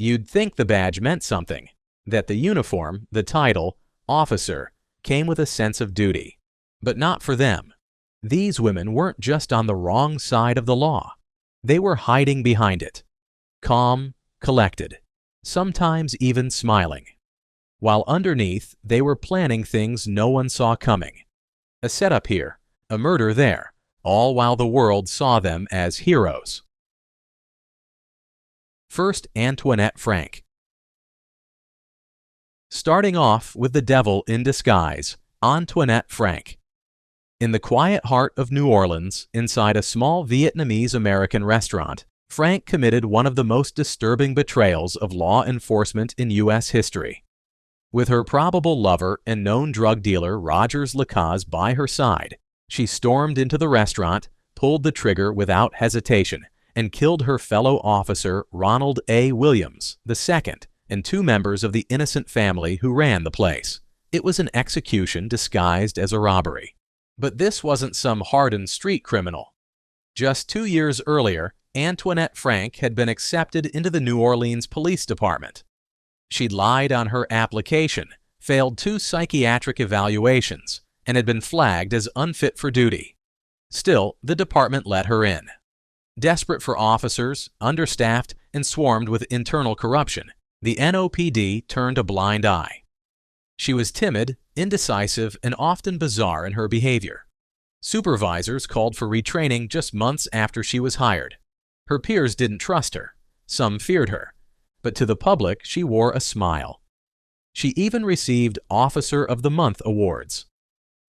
You'd think the badge meant something, that the uniform, the title, officer, came with a sense of duty. But not for them. These women weren't just on the wrong side of the law. They were hiding behind it. Calm, collected, sometimes even smiling. While underneath, they were planning things no one saw coming. A setup here, a murder there, all while the world saw them as heroes. First, Antoinette Frank. Starting off with the devil in disguise, Antoinette Frank. In the quiet heart of New Orleans, inside a small Vietnamese-American restaurant, Frank committed one of the most disturbing betrayals of law enforcement in U.S. history. With her probable lover and known drug dealer Rogers Lacaze by her side, she stormed into the restaurant, pulled the trigger without hesitation, and killed her fellow officer Ronald A. Williams II and two members of the innocent family who ran the place. It was an execution disguised as a robbery. But this wasn't some hardened street criminal. Just 2 years earlier, Antoinette Frank had been accepted into the New Orleans Police Department. She'd lied on her application, failed 2 psychiatric evaluations, and had been flagged as unfit for duty. Still, the department let her in. Desperate for officers, understaffed, and swarmed with internal corruption, the NOPD turned a blind eye. She was timid, indecisive, and often bizarre in her behavior. Supervisors called for retraining just months after she was hired. Her peers didn't trust her. Some feared her. But to the public, she wore a smile. She even received Officer of the Month awards.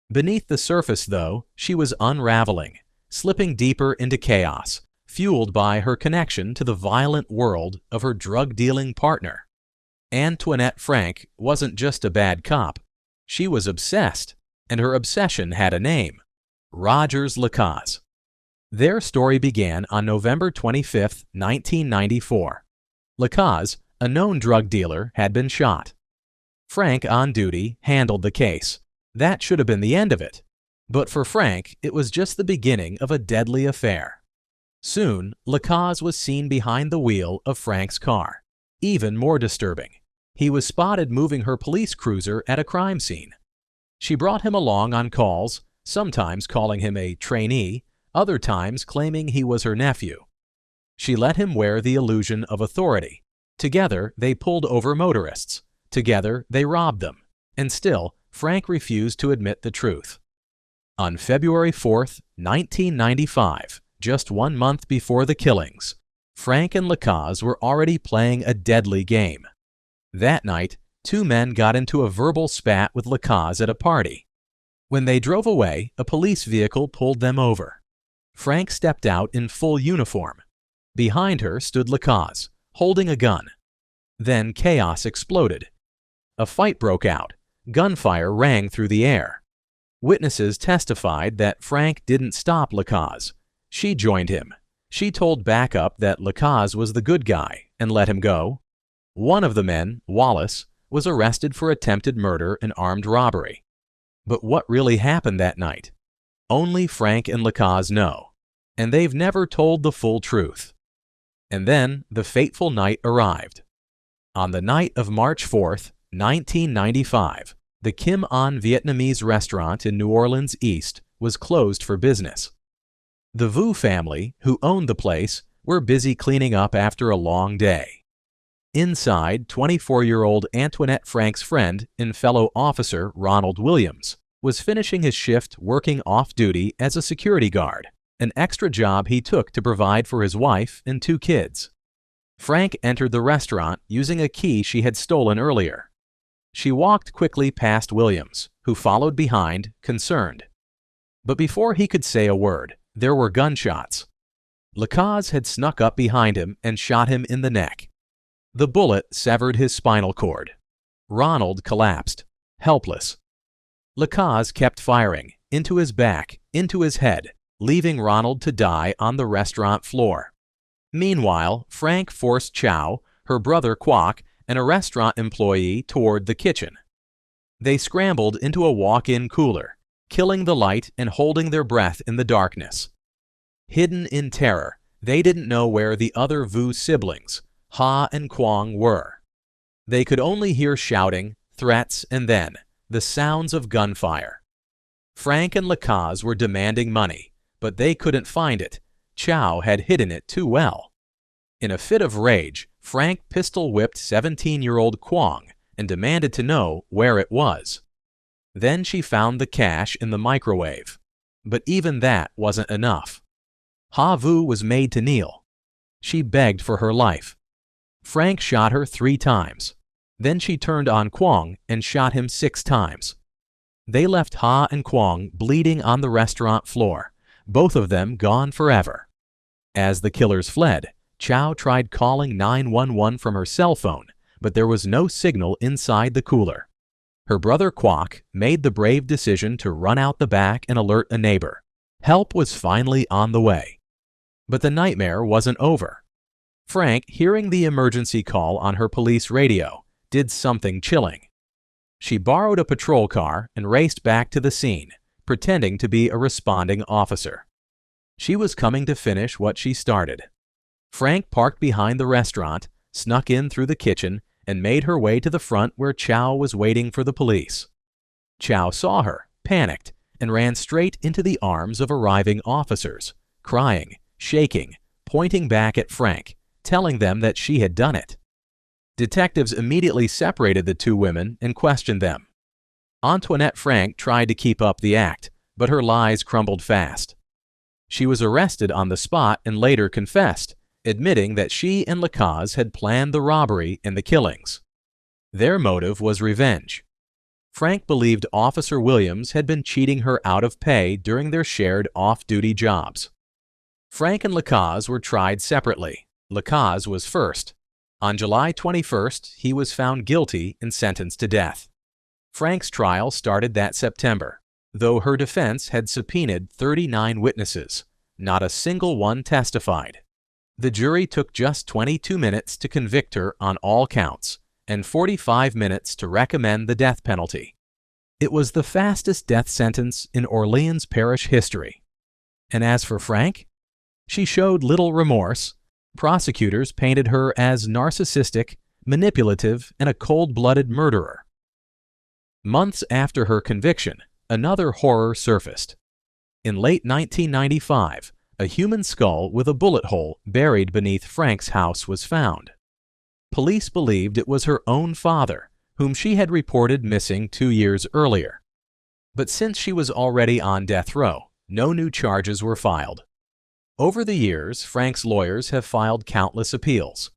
Beneath the surface, though, she was unraveling, slipping deeper into chaos, fueled by her connection to the violent world of her drug-dealing partner. Antoinette Frank wasn't just a bad cop. She was obsessed, and her obsession had a name: Rogers Lacaze. Their story began on November 25, 1994. Lacaze, a known drug dealer, had been shot. Frank, on duty, handled the case. That should have been the end of it. But for Frank, it was just the beginning of a deadly affair. Soon, Lacaze was seen behind the wheel of Frank's car. Even more disturbing, he was spotted moving her police cruiser at a crime scene. She brought him along on calls, sometimes calling him a trainee, other times claiming he was her nephew. She let him wear the illusion of authority. Together, they pulled over motorists. Together, they robbed them. And still, Frank refused to admit the truth. On February 4, 1995, just 1 month before the killings, Frank and Lacaze were already playing a deadly game. That night, 2 men got into a verbal spat with Lacaze at a party. When they drove away, a police vehicle pulled them over. Frank stepped out in full uniform. Behind her stood Lacaze, holding a gun. Then chaos exploded. A fight broke out. Gunfire rang through the air. Witnesses testified that Frank didn't stop Lacaze. She joined him. She told backup that Lacaze was the good guy and let him go. One of the men, Wallace, was arrested for attempted murder and armed robbery. But what really happened that night? Only Frank and Lacaze know, and they've never told the full truth. And then the fateful night arrived. On the night of March 4th, 1995, the Kim An Vietnamese restaurant in New Orleans East was closed for business. The Vu family, who owned the place, were busy cleaning up after a long day. Inside, 24-year-old Antoinette Frank's friend and fellow officer Ronald Williams was finishing his shift working off-duty as a security guard, an extra job he took to provide for his wife and 2 kids. Frank entered the restaurant using a key she had stolen earlier. She walked quickly past Williams, who followed behind, concerned. But before he could say a word, there were gunshots. Lacaze had snuck up behind him and shot him in the neck. The bullet severed his spinal cord. Ronald collapsed, helpless. Lacaze kept firing, into his back, into his head, leaving Ronald to die on the restaurant floor. Meanwhile, Frank forced Chow, her brother Kwok, and a restaurant employee toward the kitchen. They scrambled into a walk-in cooler, killing the light and holding their breath in the darkness. Hidden in terror, they didn't know where the other Vu siblings, Ha and Kwong were. They could only hear shouting, threats, and then the sounds of gunfire. Frank and Lacaze were demanding money, but they couldn't find it. Chow had hidden it too well. In a fit of rage, Frank pistol-whipped 17-year-old Kwong and demanded to know where it was. Then she found the cash in the microwave. But even that wasn't enough. Ha Vu was made to kneel. She begged for her life. Frank shot her 3 times. Then she turned on Kwong and shot him 6 times. They left Ha and Kwong bleeding on the restaurant floor, both of them gone forever. As the killers fled, Chow tried calling 911 from her cell phone, but there was no signal inside the cooler. Her brother Kwok made the brave decision to run out the back and alert a neighbor. Help was finally on the way. But the nightmare wasn't over. Frank, hearing the emergency call on her police radio, did something chilling. She borrowed a patrol car and raced back to the scene, pretending to be a responding officer. She was coming to finish what she started. Frank parked behind the restaurant, snuck in through the kitchen, and made her way to the front where Chow was waiting for the police. Chow saw her, panicked, and ran straight into the arms of arriving officers, crying, shaking, pointing back at Frank, telling them that she had done it. Detectives immediately separated the 2 women and questioned them. Antoinette Frank tried to keep up the act, but her lies crumbled fast. She was arrested on the spot and later confessed, admitting that she and Lacaze had planned the robbery and the killings. Their motive was revenge. Frank believed Officer Williams had been cheating her out of pay during their shared off-duty jobs. Frank and Lacaze were tried separately. Lacaze was first. On July 21st, he was found guilty and sentenced to death. Frank's trial started that September, though her defense had subpoenaed 39 witnesses. Not a single one testified. The jury took just 22 minutes to convict her on all counts, and 45 minutes to recommend the death penalty. It was the fastest death sentence in Orleans Parish history. And as for Frank, she showed little remorse. Prosecutors painted her as narcissistic, manipulative, and a cold-blooded murderer. Months after her conviction, another horror surfaced. In late 1995, a human skull with a bullet hole buried beneath Frank's house was found. Police believed it was her own father, whom she had reported missing 2 years earlier. But since she was already on death row, no new charges were filed. Over the years, Frank's lawyers have filed countless appeals.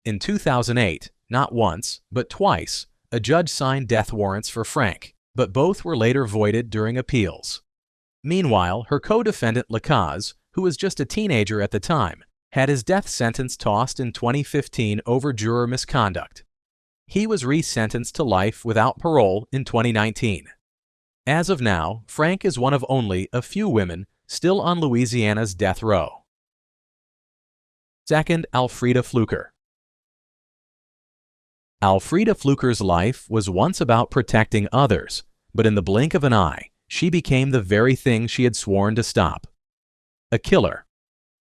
In 2008, not once, but twice, a judge signed death warrants for Frank, but both were later voided during appeals. Meanwhile, her co-defendant Lacaze, who was just a teenager at the time, had his death sentence tossed in 2015 over juror misconduct. He was resentenced to life without parole in 2019. As of now, Frank is one of only a few women still on Louisiana's death row. Second, Alfreda Fluker. Alfreda Fluker's life was once about protecting others, but in the blink of an eye, she became the very thing she had sworn to stop. A killer.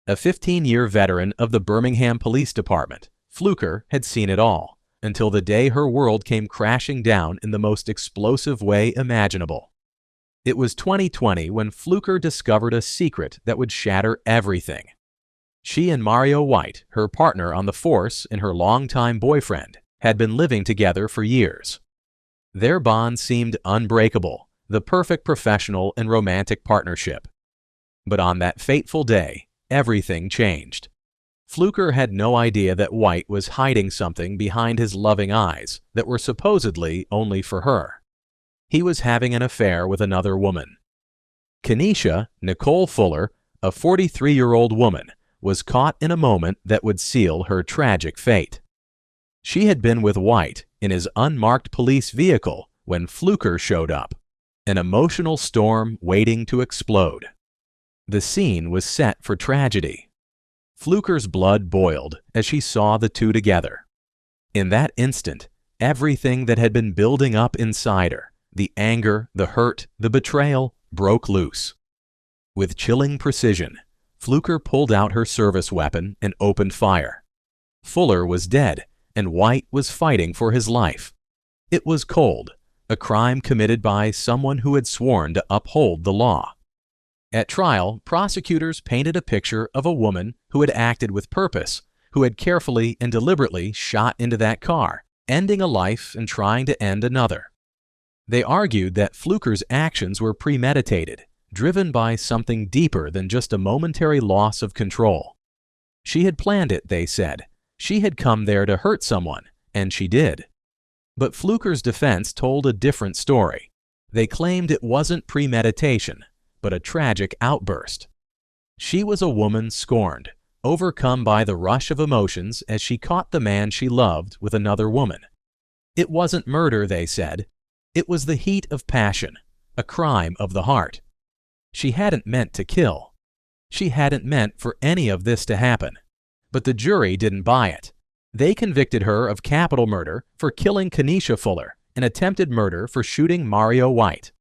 A 15-year veteran of the Birmingham Police Department, Fluker had seen it all, until the day her world came crashing down in the most explosive way imaginable. It was 2020 when Fluker discovered a secret that would shatter everything. She and Mario White, her partner on the force and her longtime boyfriend, had been living together for years. Their bond seemed unbreakable, the perfect professional and romantic partnership. But on that fateful day, everything changed. Fluker had no idea that White was hiding something behind his loving eyes that were supposedly only for her. He was having an affair with another woman. Kenesha Nicole Fuller, a 43-year-old woman, was caught in a moment that would seal her tragic fate. She had been with White in his unmarked police vehicle when Fluker showed up, an emotional storm waiting to explode. The scene was set for tragedy. Fluker's blood boiled as she saw the two together. In that instant, everything that had been building up inside her, the anger, the hurt, the betrayal, broke loose. With chilling precision, Fluker pulled out her service weapon and opened fire. Fuller was dead, and White was fighting for his life. It was cold, a crime committed by someone who had sworn to uphold the law. At trial, prosecutors painted a picture of a woman who had acted with purpose, who had carefully and deliberately shot into that car, ending a life and trying to end another. They argued that Fluker's actions were premeditated, driven by something deeper than just a momentary loss of control. She had planned it, they said. She had come there to hurt someone, and she did. But Fluker's defense told a different story. They claimed it wasn't premeditation, but a tragic outburst. She was a woman scorned, overcome by the rush of emotions as she caught the man she loved with another woman. It wasn't murder, they said. It was the heat of passion, a crime of the heart. She hadn't meant to kill. She hadn't meant for any of this to happen. But the jury didn't buy it. They convicted her of capital murder for killing Kenesha Fuller and attempted murder for shooting Mario White.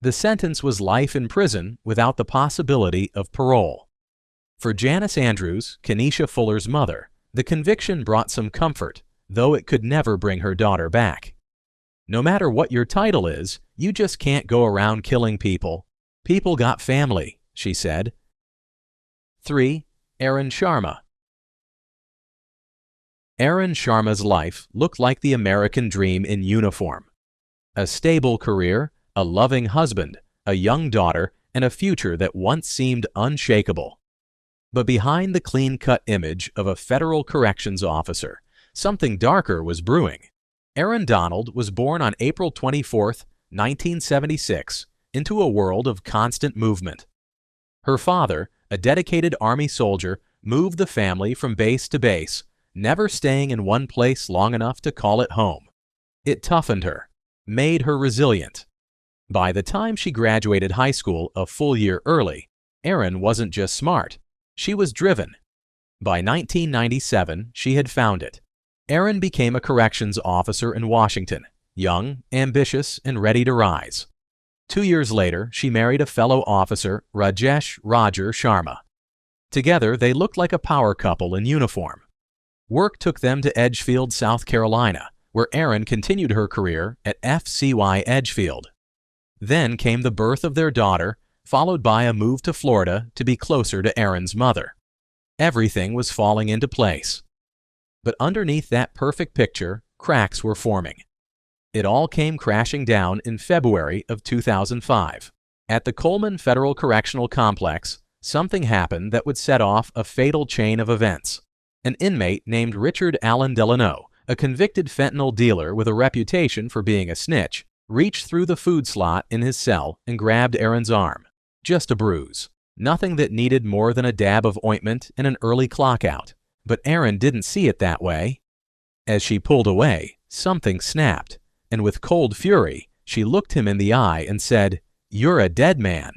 The sentence was life in prison without the possibility of parole. For Janice Andrews, Kenesha Fuller's mother, the conviction brought some comfort, though it could never bring her daughter back. No matter what your title is, you just can't go around killing people. People got family, she said. 3. Arun Sharma. Arun Sharma's life looked like the American dream in uniform. A stable career, a loving husband, a young daughter, and a future that once seemed unshakable. But behind the clean-cut image of a federal corrections officer, something darker was brewing. Arun Donald was born on April 24, 1976, into a world of constant movement. Her father, a dedicated Army soldier, moved the family from base to base, never staying in one place long enough to call it home. It toughened her, made her resilient. By the time she graduated high school a full year early, Arun wasn't just smart, she was driven. By 1997, she had found it. Arun became a corrections officer in Washington, young, ambitious, and ready to rise. 2 years later, she married a fellow officer, Rajesh Roger Sharma. Together, they looked like a power couple in uniform. Work took them to Edgefield, South Carolina, where Arun continued her career at FCY Edgefield. Then came the birth of their daughter, followed by a move to Florida to be closer to Arun's mother. Everything was falling into place. But underneath that perfect picture, cracks were forming. It all came crashing down in February of 2005. At the Coleman Federal Correctional Complex, something happened that would set off a fatal chain of events. An inmate named Richard Allen Delano, a convicted fentanyl dealer with a reputation for being a snitch, reached through the food slot in his cell and grabbed Arun's arm. Just a bruise. Nothing that needed more than a dab of ointment and an early clock out. But Arun didn't see it that way. As she pulled away, something snapped, and with cold fury, she looked him in the eye and said, "You're a dead man."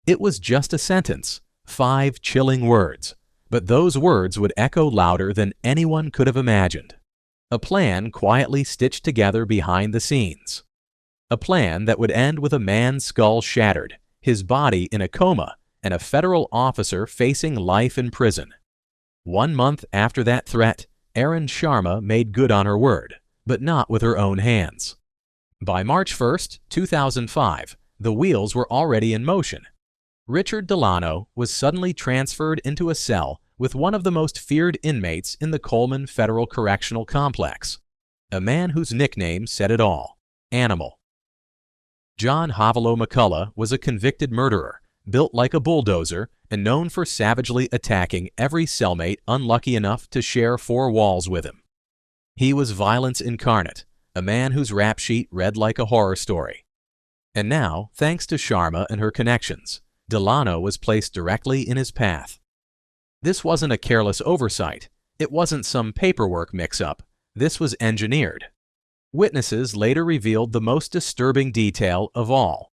It was just a sentence, 5 chilling words, but those words would echo louder than anyone could have imagined. A plan quietly stitched together behind the scenes. A plan that would end with a man's skull shattered, his body in a coma, and a federal officer facing life in prison. 1 month after that threat, Arun Sharma made good on her word, but not with her own hands. By March 1, 2005, the wheels were already in motion. Richard Delano was suddenly transferred into a cell with one of the most feared inmates in the Coleman Federal Correctional Complex, a man whose nickname said it all, Animal. John Havelo McCullough was a convicted murderer, built like a bulldozer, and known for savagely attacking every cellmate unlucky enough to share 4 walls with him. He was violence incarnate, a man whose rap sheet read like a horror story. And now, thanks to Sharma and her connections, Delano was placed directly in his path. This wasn't a careless oversight. It wasn't some paperwork mix-up. This was engineered. Witnesses later revealed the most disturbing detail of all.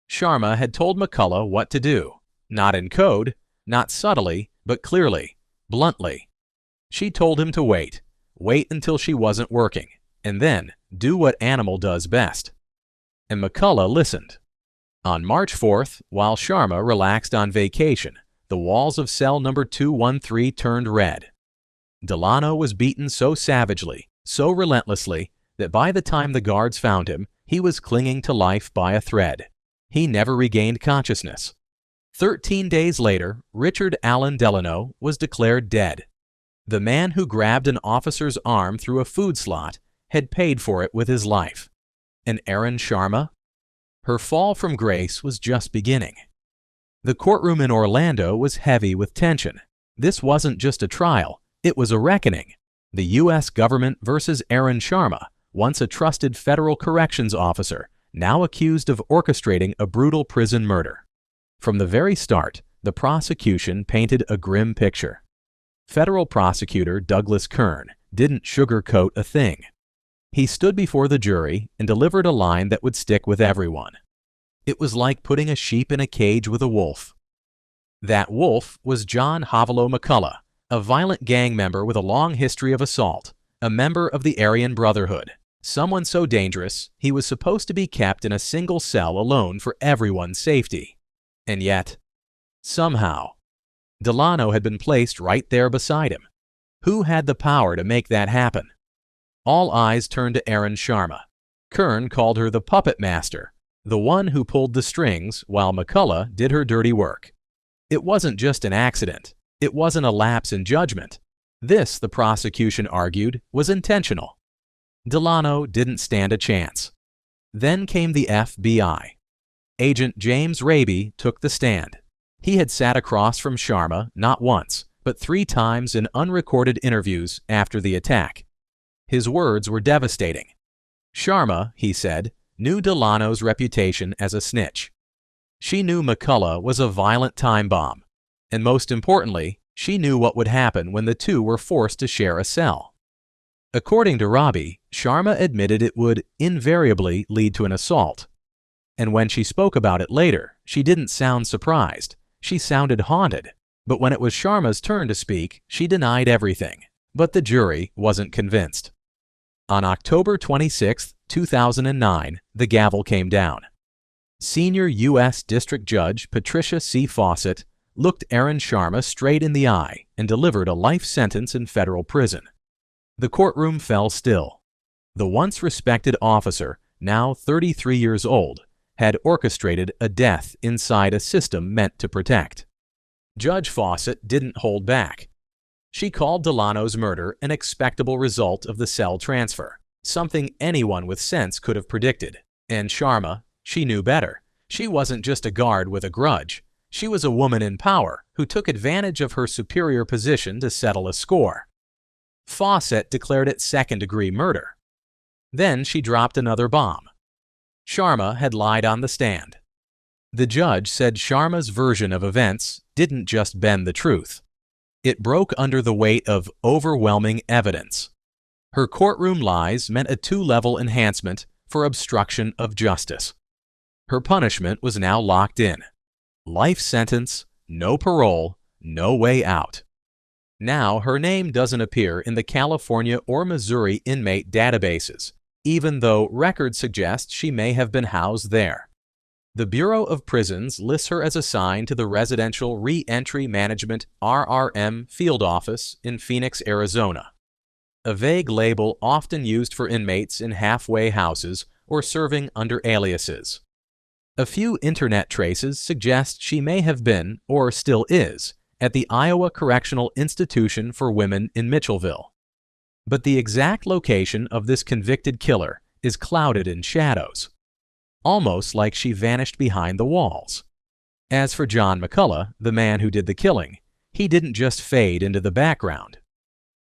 Sharma had told McCullough what to do, not in code, not subtly, but clearly, bluntly. She told him to wait until she wasn't working, and then do what Animal does best. And McCullough listened. On March 4th, while Sharma relaxed on vacation, the walls of cell number 213 turned red. Delano was beaten so savagely, so relentlessly, that by the time the guards found him, he was clinging to life by a thread. He never regained consciousness. 13 days later, Richard Allen Delano was declared dead. The man who grabbed an officer's arm through a food slot had paid for it with his life. And Erin Sharma? Her fall from grace was just beginning. The courtroom in Orlando was heavy with tension. This wasn't just a trial, it was a reckoning. The U.S. government versus Erin Sharma, once a trusted federal corrections officer, now accused of orchestrating a brutal prison murder. From the very start, the prosecution painted a grim picture. Federal prosecutor Douglas Kern didn't sugarcoat a thing. He stood before the jury and delivered a line that would stick with everyone. It was like putting a sheep in a cage with a wolf. That wolf was John Havelo McCullough, a violent gang member with a long history of assault, a member of the Aryan Brotherhood, someone so dangerous he was supposed to be kept in a single cell alone for everyone's safety. And yet, somehow, Delano had been placed right there beside him. Who had the power to make that happen? All eyes turned to Erin Sharma. Kern called her the puppet master, the one who pulled the strings while McCullough did her dirty work. It wasn't just an accident. It wasn't a lapse in judgment. This, the prosecution argued, was intentional. Delano didn't stand a chance. Then came the FBI. Agent James Raby took the stand. He had sat across from Sharma not once, but 3 times in unrecorded interviews after the attack. His words were devastating. Sharma, he said, knew Delano's reputation as a snitch. She knew McCullough was a violent time bomb. And most importantly, she knew what would happen when the two were forced to share a cell. According to Raby, Sharma admitted it would invariably lead to an assault. And when she spoke about it later, she didn't sound surprised. She sounded haunted. But when it was Sharma's turn to speak, she denied everything. But the jury wasn't convinced. On October 26, 2009, the gavel came down. Senior U.S. District Judge Patricia C. Fawcett looked Erin Sharma straight in the eye and delivered a life sentence in federal prison. The courtroom fell still. The once respected officer, now 33 years old, had orchestrated a death inside a system meant to protect. Judge Fawcett didn't hold back. She called Delano's murder an expectable result of the cell transfer, something anyone with sense could have predicted. And Sharma, she knew better. She wasn't just a guard with a grudge. She was a woman in power who took advantage of her superior position to settle a score. Fawcett declared it second-degree murder. Then she dropped another bomb. Sharma had lied on the stand. The judge said Sharma's version of events didn't just bend the truth. It broke under the weight of overwhelming evidence. Her courtroom lies meant a 2-level enhancement for obstruction of justice. Her punishment was now locked in. Life sentence, no parole, no way out. Now her name doesn't appear in the California or Missouri inmate databases, even though records suggest she may have been housed there. The Bureau of Prisons lists her as assigned to the Residential Re-Entry Management (RRM) field office in Phoenix, Arizona, a vague label often used for inmates in halfway houses or serving under aliases. A few internet traces suggest she may have been, or still is, at the Iowa Correctional Institution for Women in Mitchellville. But the exact location of this convicted killer is clouded in shadows, almost like she vanished behind the walls. As for John McCullough, the man who did the killing, he didn't just fade into the background.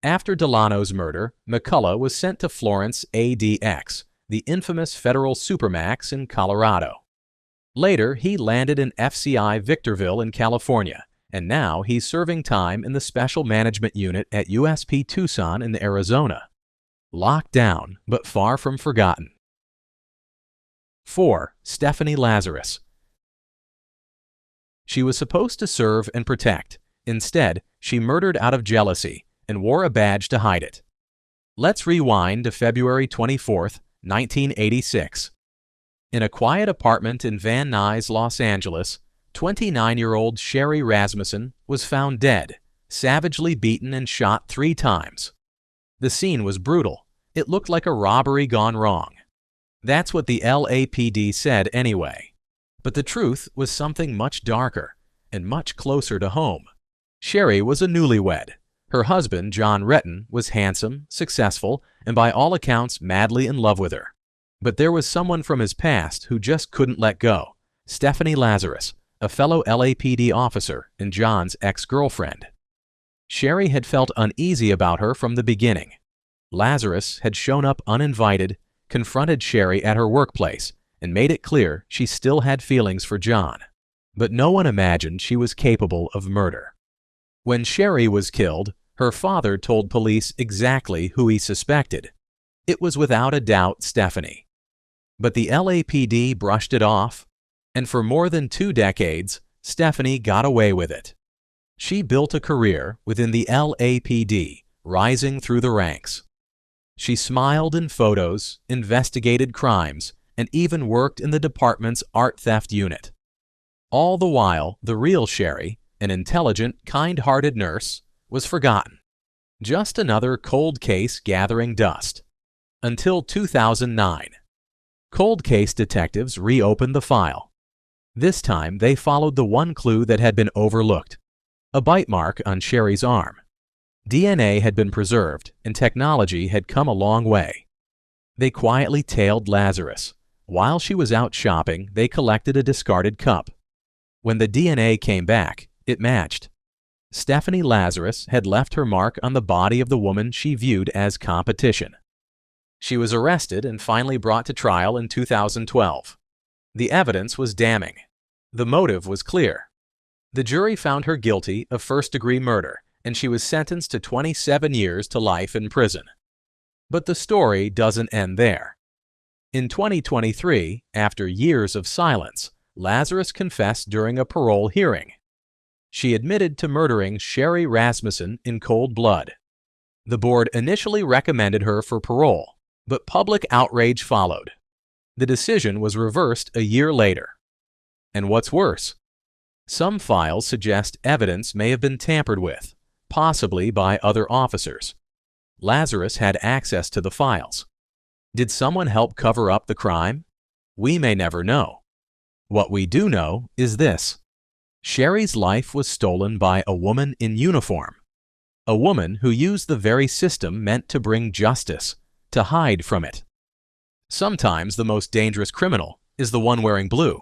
After Delano's murder, McCullough was sent to Florence ADX, the infamous federal supermax in Colorado. Later, he landed in FCI Victorville in California, and now he's serving time in the Special Management Unit at USP Tucson in Arizona. Locked down, but far from forgotten. 4. Stephanie Lazarus. She was supposed to serve and protect. Instead, she murdered out of jealousy and wore a badge to hide it. Let's rewind to February 24, 1986. In a quiet apartment in Van Nuys, Los Angeles, 29-year-old Sherry Rasmussen was found dead, savagely beaten and shot 3 times. The scene was brutal. It looked like a robbery gone wrong. That's what the LAPD said anyway. But the truth was something much darker and much closer to home. Sherry was a newlywed. Her husband, John Retton, was handsome, successful, and by all accounts madly in love with her. But there was someone from his past who just couldn't let go. Stephanie Lazarus, a fellow LAPD officer and John's ex-girlfriend. Sherry had felt uneasy about her from the beginning. Lazarus had shown up uninvited, confronted Sherry at her workplace, and made it clear she still had feelings for John. But no one imagined she was capable of murder. When Sherry was killed, her father told police exactly who he suspected. It was without a doubt Stephanie. But the LAPD brushed it off, and for more than 2 decades, Stephanie got away with it. She built a career within the LAPD, rising through the ranks. She smiled in photos, investigated crimes, and even worked in the department's art theft unit. All the while, the real Sherry, an intelligent, kind-hearted nurse, was forgotten. Just another cold case gathering dust. Until 2009. Cold case detectives reopened the file. This time, they followed the one clue that had been overlooked: a bite mark on Sherry's arm. DNA had been preserved, and technology had come a long way. They quietly tailed Lazarus. While she was out shopping, they collected a discarded cup. When the DNA came back, it matched. Stephanie Lazarus had left her mark on the body of the woman she viewed as competition. She was arrested and finally brought to trial in 2012. The evidence was damning. The motive was clear. The jury found her guilty of first-degree murder, and she was sentenced to 27 years to life in prison. But the story doesn't end there. In 2023, after years of silence, Lazarus confessed during a parole hearing. She admitted to murdering Sherry Rasmussen in cold blood. The board initially recommended her for parole, but public outrage followed. The decision was reversed a year later. And what's worse? Some files suggest evidence may have been tampered with, possibly by other officers. Lazarus had access to the files. Did someone help cover up the crime? We may never know. What we do know is this: Sherry's life was stolen by a woman in uniform. A woman who used the very system meant to bring justice, to hide from it. Sometimes the most dangerous criminal is the one wearing blue.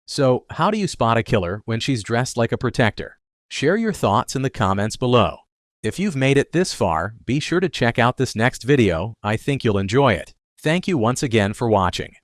So, how do you spot a killer when she's dressed like a protector? Share your thoughts in the comments below. If you've made it this far, be sure to check out this next video. I think you'll enjoy it. Thank you once again for watching.